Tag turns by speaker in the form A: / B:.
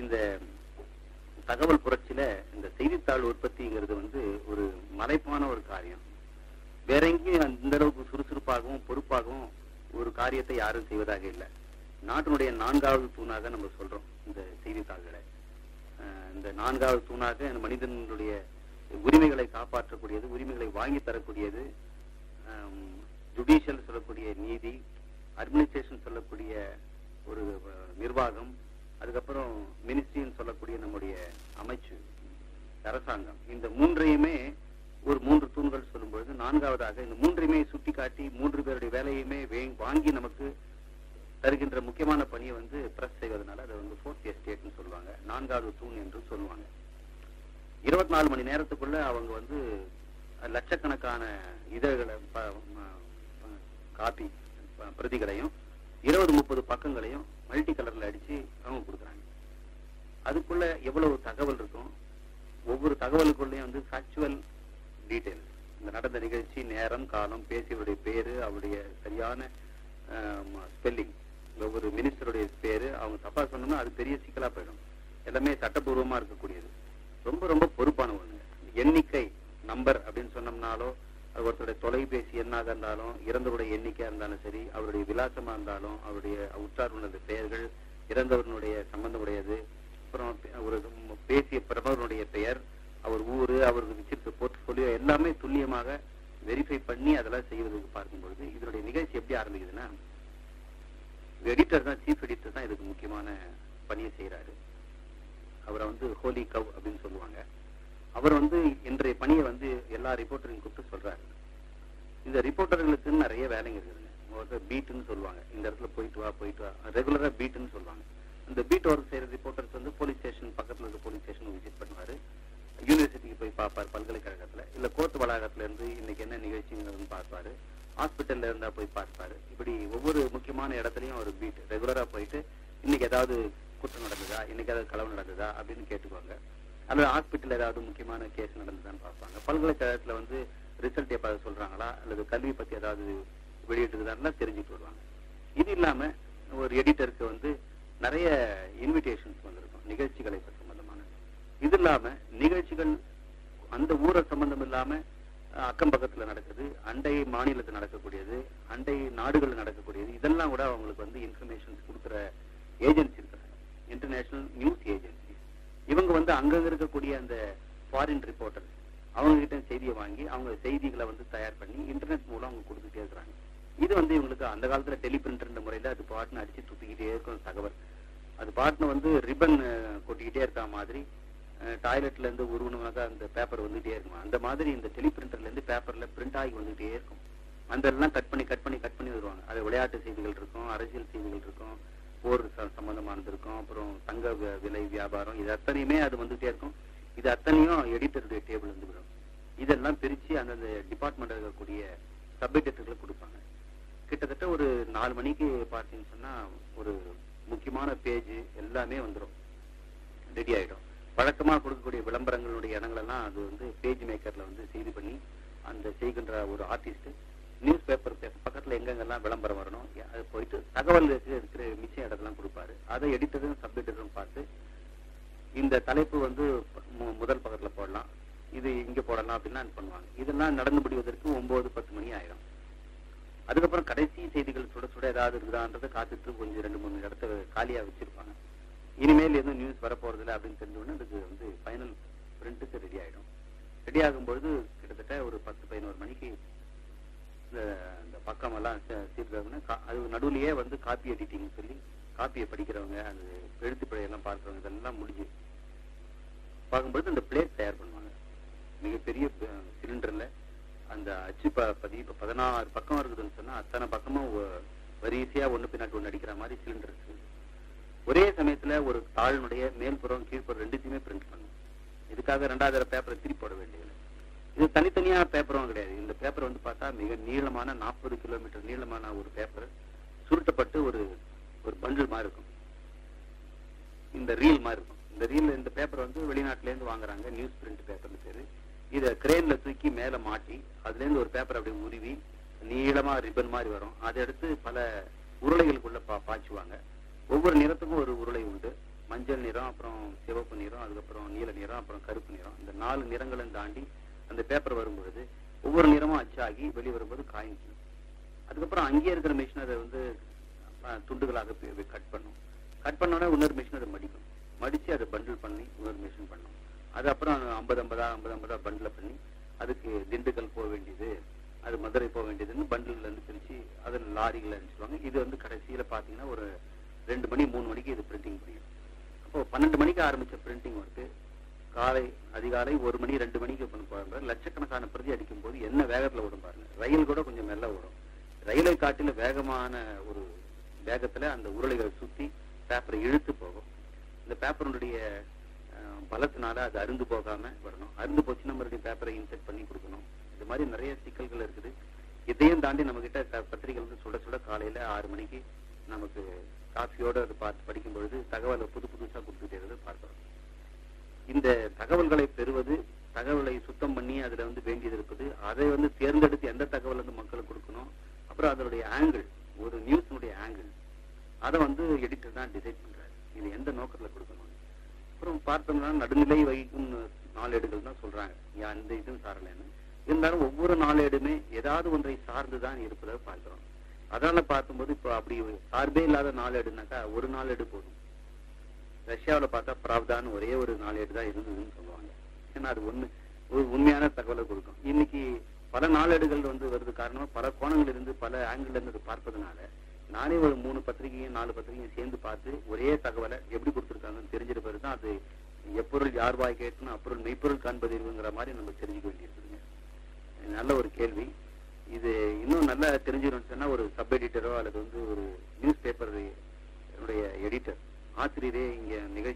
A: இந்த தகவல் புரட்சியில இந்த செய்தித்தாள் உற்பத்திங்கிறது வந்து ஒரு மலைப்பான ஒரு காரியம். வேற எங்கேயும் அந்த அளவுக்கு சுறுசுறுப்பாகவும் பொறுப்பாகவும் ஒரு காரியத்தை யாரும் செய்வதாக இல்லை. நாட்டினுடைய 4வது தூணாக நம்ம சொல்றோம் இந்த செய்தித்தாள்களை. இந்த 4வது தூணாக மனிதனுடைய உரிமைகளை காப்பாற்றக்கூடியது, உரிமைகளை வாங்கி தரக்கூடியது, ஜுடிஷியல் சொல்லக்கூடிய நீதி, அட்மினிஸ்ட்ரேஷன் சொல்லக்கூடிய ஒரு நிர்வாகம், அதுக்கப்புறம் மினிஸ்ட்ரின்னு சொல்லக்கூடிய நம்முடைய அமைச்சு அரசாங்கம். இந்த 3ஐயுமே ஒரு 3 தூண்கள் சொல்லும்பொழுது 4வதாக இந்த 3ஐயுமே சுட்டி காட்டி 3 பேருடைய வேலையுமே வாங்கி நமக்கு தருகின்ற முக்கியமான பணியை வந்து பிரஸ் செய்வதனால அதை வந்து 4th எஸ்டேட்னு சொல்லுவாங்க, 4வது தூண் என்று சொல்லுவாங்க. 24 மணி நேரத்துக்குள்ள அவங்க வந்து லட்சக்கணக்கான இதழ்களை காப்பி பிரதிகளையும் 20-30 பக்கங்களையும் மல்டி கலர்ல அடிச்சு அவங்க கொடுக்குறாங்க. அதுக்குள்ள எவ்வளவு தகவல் இருக்கும், ஒவ்வொரு தகவலுக்குள்ளேயும் வந்து ஃபேக்சுவல் டீடைல், இந்த நடந்த நிகழ்ச்சி, நேரம், காலம், பேசியவருடைய பேரு, அவருடைய சரியான ஸ்பெல்லிங், ஒவ்வொரு மினிஸ்டருடைய பேரு, அவங்க தப்பா சொன்னோம்னா அது பெரிய சிக்கலா போயிடும். எல்லாமே சட்டபூர்வமா இருக்கக்கூடியது. ரொம்ப ரொம்ப பொறுப்பான ஒண்ணு. எண்ணிக்கை நம்பர் அப்படின்னு சொன்னோம்னாலோ, ஒருத்தருடைய தொலைபேசி எண்ணாக இருந்தாலும், இறந்தவருடைய எண்ணிக்கையா இருந்தாலும் சரி, அவருடைய விலாசமா இருந்தாலும், அவருடைய உற்றாருடைய பெயர்கள், இறந்தவர்களுடைய சம்பந்தமுடையது, அப்புறம் ஒரு பேசிய பிரபலனுடைய பெயர், அவர் ஊரு, அவருக்கு வச்சிருக்க போர்ட்ஃபோலியோ எல்லாமே துல்லியமாக வெரிஃபை பண்ணி அதெல்லாம் செய்வதற்கு பார்க்கும்பொழுது இதனுடைய நிகழ்ச்சி எப்படி ஆரம்பிக்குதுன்னா, எடிட்டர் தான், சீஃப் எடிட்டர் தான் இதுக்கு முக்கியமான பணியை செய்யறாரு. அவரை வந்து ஹோலி கவ் அப்படின்னு சொல்லுவாங்க. அவர் வந்து இன்றைய பணியை வந்து எல்லா ரிப்போர்ட்டரையும் கூப்பிட்டு சொல்றாரு. இந்த ரிப்போர்ட்டர்களுக்கு நிறைய வேலைங்க இருக்குதுங்க. பீட்டுன்னு சொல்லுவாங்க, இந்த இடத்துல போயிட்டு வா, ரெகுலரா பீட்டுன்னு சொல்லுவாங்க. இந்த பீட் ஒர்க் செய்யற ரிப்போர்ட்டர்ஸ் வந்து போலீஸ் ஸ்டேஷன் பக்கத்துல இருக்க போலீஸ் ஸ்டேஷன் விசிட் பண்ணுவாரு, யூனிவர்சிட்டிக்கு போய் பார்ப்பார், பல்கலைக்கழகத்துல இல்ல கோர்ட் வளாகத்துல இருந்து இன்னைக்கு என்ன நிகழ்ச்சிங்கிறது பார்ப்பாரு, ஹாஸ்பிட்டல்ல இருந்தா போய் பார்ப்பாரு. இப்படி ஒவ்வொரு முக்கியமான இடத்துலயும் ஒரு பீட் ரெகுலரா போயிட்டு இன்னைக்கு ஏதாவது குற்றம் நடந்ததா, இன்னைக்கு ஏதாவது களவு நடந்ததா அப்படின்னு கேட்டுக்குவாங்க. அல்லது ஹாஸ்பிட்டல் ஏதாவது முக்கியமான கேஸ் நடந்ததான்னு பார்ப்பாங்க. பல்கலைக்கழகத்துல வந்து ரிசல்ட் எப்ப சொல்றாங்களா, அல்லது கல்வி பத்தி ஏதாவது வெளியிட்டுதான் தெரிஞ்சுட்டு வருவாங்க. இது இல்லாம ஒரு எடிட்டருக்கு வந்து நிறைய இன்விடேஷன்ஸ் வந்திருக்கும் நிகழ்ச்சிகளை சம்பந்தமான. இது இல்லாம நிகழ்ச்சிகள் அந்த ஊரை சம்பந்தம் இல்லாம அக்கம் பக்கத்துல நடக்குது, அண்டை மாநிலத்தில் நடக்கக்கூடியது, அண்டை நாடுகள் நடக்கக்கூடியது, இதெல்லாம் கூட அவங்களுக்கு வந்து இன்ஃபர்மேஷன்ஸ் கொடுக்குற ஏஜென்சி இருக்கிறாங்க, இன்டர்நேஷனல் நியூஸ் ஏஜென்சி. இவங்க வந்து அங்கங்க இருக்கக்கூடிய அந்த ஃபாரின் ரிப்போர்ட்டர் அவங்க கிட்ட செய்தியை வாங்கி அவங்க செய்திகளை வந்து தயார் பண்ணி இன்டர்நெட் மூலம் அவங்க கொடுத்துட்டே இருக்கிறாங்க. இது வந்து இவங்களுக்கு அந்த காலத்துல டெலிபிரிண்டர் முறையில அது பாட்டுன்னு அடிச்சு துப்பிக்கிட்டே இருக்கும் தகவல். அது பாட்டுன்னு வந்து ரிப்பன் கொட்டிக்கிட்டே இருக்கா மாதிரி, டாய்லெட்ல இருந்து உருவணுனாக்கா அந்த பேப்பர் வந்துகிட்டே இருக்கும். அந்த மாதிரி இந்த டெலிபிரிண்டர்ல இருந்து பேப்பர்ல பிரிண்ட் ஆகி வந்துகிட்டே இருக்கும். அந்த எல்லாம் கட் பண்ணி வருவாங்க. அது விளையாட்டு செய்திகள் இருக்கும், அரசியல் செய்திகள் இருக்கும், போர் சம்பந்தமானது இருக்கும், அப்புறம் தங்க விலை வியாபாரம், இது அத்தனையுமே அது வந்துகிட்டே இருக்கும். இது அத்தனையும் எடிட்டருடைய டேபிள் இருந்து வரும். இதெல்லாம் பிரிச்சு அந்தந்த டிபார்ட்மெண்ட் இருக்கக்கூடிய சப் எடிட்டர்களுக்கு கொடுப்பாங்க. கிட்டத்தட்ட ஒரு 4 மணிக்கு பார்த்தீங்கன்னு சொன்னா ஒரு முக்கியமான பேஜ் எல்லாமே வந்துடும், ரெடி ஆயிடும். வழக்கமா கொடுக்கக்கூடிய விளம்பரங்களுடைய இடங்களெல்லாம் அது வந்து பேஜ் மேக்கர்ல வந்து செய்தி பண்ணி அந்த செய்கின்ற ஒரு ஆர்டிஸ்ட் நியூஸ் பேப்பர் பக்கத்துல எங்கெங்கெல்லாம் விளம்பரம் வரணும் அது போயிட்டு தகவல் இருக்கிற மிச்சம் இடத்தெல்லாம் கொடுப்பாரு. அதை எடிட்டரும் சப் எடிட்டரும் பார்த்து இந்த தலைப்பு வந்து முதல் பக்கத்துல போடலாம், இது இங்க போடலாம் அப்படின்லாம் பண்ணுவாங்க. இதெல்லாம் நடந்து முடிவதற்கு 9-10 மணி ஆயிடும். அதுக்கப்புறம் கடைசி செய்திகள் சுட சுட ஏதாவது இருக்குதான்றதை காத்துட்டு கொஞ்சம் 2-3 இடத்த காலியா வச்சிருப்பாங்க. இனிமேல் எதுவும் நியூஸ் வரப்போறதில்லை அப்படின்னு தெரிஞ்சோடனே அதுக்கு வந்து ஃபைனல் பிரிண்ட்டுக்கு ரெடி ஆயிடும். ரெடி ஆகும்பொழுது கிட்டத்தட்ட ஒரு 10-11 மணிக்கு இந்த பக்கம் எல்லாம் சீர்காங்கன்னா அது நடுவுலயே வந்து காப்பி எடிட்டிங் சொல்லி காப்பியை படிக்கிறவங்க, அந்த எழுத்து பிழையெல்லாம் பார்க்கிறவங்க இதெல்லாம் முடிஞ்சு பார்க்கும்பொழுது இந்த பிளேட் தயார் பண்ணுவாங்க. மிகப்பெரிய சிலிண்டர்ல அந்த அச்சு பதிவு 16 பக்கம் இருக்குதுன்னு சொன்னா அத்தனை பக்கமும் வரிசையா ஒண்ணு பின்னாடி ஒண்ணு அடிக்கிற மாதிரி சிலிண்டர் இருக்கு. ஒரே சமயத்துல ஒரு தாளினுடைய மேல்புறம் கீழ்ப்புறம் ரெண்டுத்தையுமே பிரிண்ட் பண்ணும். இதுக்காக 2வது பேப்பரை திருப்பி போட வேண்டியது. இது தனித்தனியா பேப்பரும் கிடையாது. இந்த பேப்பர் வந்து பார்த்தா மிக நீளமான 40 கிலோமீட்டர் நீளமான ஒரு பேப்பர் சுருட்டப்பட்டு ஒரு பண்டில் மாதிரி இருக்கும், இந்த ரீல் மாதிரி இருக்கும். இந்த ரீல் இந்த பேப்பர் வந்து வெளிநாட்டுல இருந்து வாங்குறாங்க, நியூஸ் பிரிண்ட் பேப்பர்னு பேரு. இதை கிரேன்ல தூக்கி மேல மாட்டி அதுல இருந்து ஒரு பேப்பர் அப்படியே உருவி நீளமா ரிப்பன் மாதிரி வரும். அதை எடுத்து பல உருளைகளுக்குள்ள பாய்ச்சுவாங்க. ஒவ்வொரு நிறத்துக்கும் ஒரு உருளை உண்டு. மஞ்சள் நிறம், அப்புறம் சிவப்பு நிறம், அதுக்கப்புறம் நீல நிறம், அப்புறம் கருப்பு நிறம். இந்த 4 நிறங்களும் தாண்டி அந்த பேப்பர் வரும்பொழுது ஒவ்வொரு நிறமும் அச்சாகி வெளியே வரும்போது காயின்ஸ். அதுக்கப்புறம் அங்கேயே இருக்கிற மிஷின் அதை வந்து துண்டுகளாக கட் பண்ணும். கட் பண்ணோடனே இன்னொரு மிஷின் அதை மடிக்கும். மடிச்சு அதை பண்டில் பண்ணி இன்னொரு மிஷின் பண்ணும். அது அப்புறம் 50-50 பண்டில் பண்ணி அதுக்கு திண்டுக்கல் போக வேண்டியது, அது மதுரை போக வேண்டியதுன்னு பண்டில் இருந்து பிரிச்சு அதில் லாரிகளை அனுப்பிச்சிடுவாங்க. இது வந்து கடைசியில பாத்தீங்கன்னா ஒரு 2 மணி 3 மணிக்கு இது பிரிண்டிங் முடியும். அப்போ 12 மணிக்கு ஆரம்பிச்ச பிரிண்டிங் ஒர்க்கு அதிகாலை 1 மணி 2 மணிக்கு பாருங்க, லட்சக்கணக்கான பிரதி அடிக்கும் போது என்ன வேகத்துல ஓடும் பாருங்க. ரயில் கூட கொஞ்சம் மெல்ல ஓடும். ரயிலை காட்டில வேகமான ஒரு வேகத்துல அந்த உருளைகள் சுத்தி பேப்பரை இழுத்து போகும். இந்த பேப்பருடைய பலத்தினால அது அருந்து போகாம வரணும். அருந்து போச்சுன்னா மறுபடியும் பேப்பரை இன்செர்ட் பண்ணி கொடுக்கணும். இது மாதிரி நிறைய சிக்கல்கள் இருக்குது. இதையும் தாண்டி நம்ம கிட்ட பத்திரிகை வந்து சுட சுட காலையில 6 மணிக்கு நமக்கு காஃபியோட அது பார்த்து படிக்கும் பொழுது தகவலை புதுசா கொடுத்துட்டே பார்க்கிறோம். இந்த தகவல்களை பெறுவது, தகவலை சுத்தம் பண்ணி அதுல வந்து வேண்டியது இருப்பது, அதை வந்து தேர்ந்தெடுத்து எந்த தகவல் வந்து மக்களுக்கு கொடுக்கணும், அப்புறம் அதனுடைய ஆங்கிள், ஒரு நியூஸினுடைய ஆங்கிள், அதை வந்து எடிட்டர் தான் டிசைட் பண்றாரு. இது எந்த நோக்கத்துல கொடுக்கணும். அப்புறம் பார்த்தோம்னா நடுநிலை வகிக்கும் நாளேடுகள் தான் சொல்றாங்க, அந்த இதுவும் சாரலன்னு. இருந்தாலும் ஒவ்வொரு நாளேடுமே ஏதாவது ஒன்றை சார்ந்துதான் இருப்பதை பார்க்கிறோம். அதனால பார்க்கும்போது இப்போ அப்படி சார்பே இல்லாத நாளேடுனாக்கா ஒரு நாளேடு போதும். ரஷ்யாவில் பார்த்தா பிராவ்தான்னு ஒரே ஒரு நாளேடு தான் இருந்ததுன்னு சொல்லுவாங்க. ஏன்னா அது ஒரு உண்மையான தகவலை கொடுக்கும். இன்னைக்கு பல நாளேடுகள் வந்து வருது. காரணமா பல கோணங்கள் இருந்து பல ஆங்கிள் இருந்து பார்ப்பதனால நானே ஒரு 3 பத்திரிகையும் 4 பத்திரிகையும் சேர்ந்து பார்த்து ஒரே தகவலை எப்படி கொடுத்துருக்காங்கன்னு தெரிஞ்சிருப்பது தான் அது. எப்பொருள் யார் வாய் கேட்கணும் அப்பொருள் மெய்ப்பொருள் காண்பதில்ங்கிற மாதிரி நம்ம தெரிஞ்சுக்க வேண்டியிருக்குதுங்க. நல்ல ஒரு கேள்வி. இது இன்னும் நல்லா தெரிஞ்சுக்கணும்னு சொன்னா ஒரு சப் எடிட்டரோ அல்லது வந்து ஒரு நியூஸ் பேப்பர் எடிட்டர் ஆசிரியரே இங்க நிகழ்ச்சி